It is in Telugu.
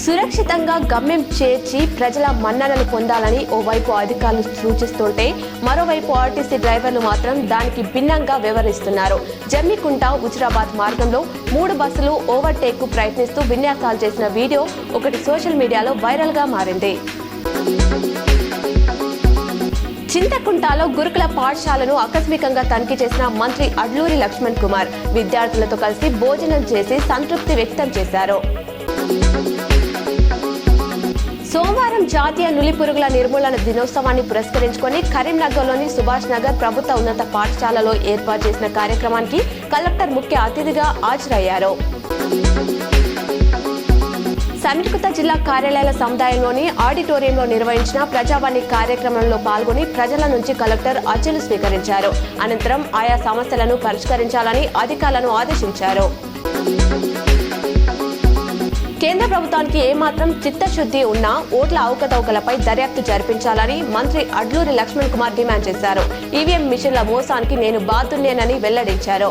సురక్షితంగా గమ్యం చేర్చి ప్రజల మన్ననలు పొందాలని ఓవైపు అధికారులు సూచిస్తుంటే మరోవైపు ఆర్టీసీ డ్రైవర్లు మాత్రం దానికి భిన్నంగా వ్యవహరిస్తున్నారు. జమ్మికుంట హుజురాబాద్ మార్గంలో 3 బస్సులు ఓవర్టేక్ కు ప్రయత్నిస్తూ విన్యాసాలు చేసిన వీడియో ఒకటి సోషల్ మీడియాలో వైరల్ గా మారింది. చింతకుంటలో గురుకుల పాఠశాలను ఆకస్మికంగా తనిఖీ చేసిన మంత్రి అడ్లూరి లక్ష్మణ్ కుమార్ విద్యార్థులతో కలిసి భోజనం చేసి సంతృప్తి వ్యక్తం చేశారు. సోమవారం జాతీయ నులిపురుగుల నిర్మూలన దినోత్సవాన్ని పురస్కరించుకొని కరీంనగర్లోని సుభాష్ నగర్ ప్రభుత్వ ఉన్నత పాఠశాలలో ఏర్పాటు చేసిన కార్యక్రమానికి కలెక్టర్ ముఖ్య అతిథిగా హాజరయ్యారు. సమీకృత జిల్లా కార్యాలయాల సముదాయంలోని ఆడిటోరియంలో నిర్వహించిన ప్రజావాణి కార్యక్రమంలో పాల్గొని ప్రజల నుంచి కలెక్టర్ అర్జీలు స్వీకరించారు. అనంతరం ఆయా సమస్యలను పరిష్కరించాలని అధికారులను ఆదేశించారు. కేంద్ర ప్రభుత్వానికి ఏమాత్రం చిత్తశుద్ధి ఉన్నా ఓట్ల అవకతవకలపై దర్యాప్తు జరిపించాలని మంత్రి అడ్లూరి లక్ష్మణ్ కుమార్ డిమాండ్ చేశారు. ఈవీఎం మిషన్ల మోసానికి నేను బాధ్యున్నేనని వెల్లడించారు.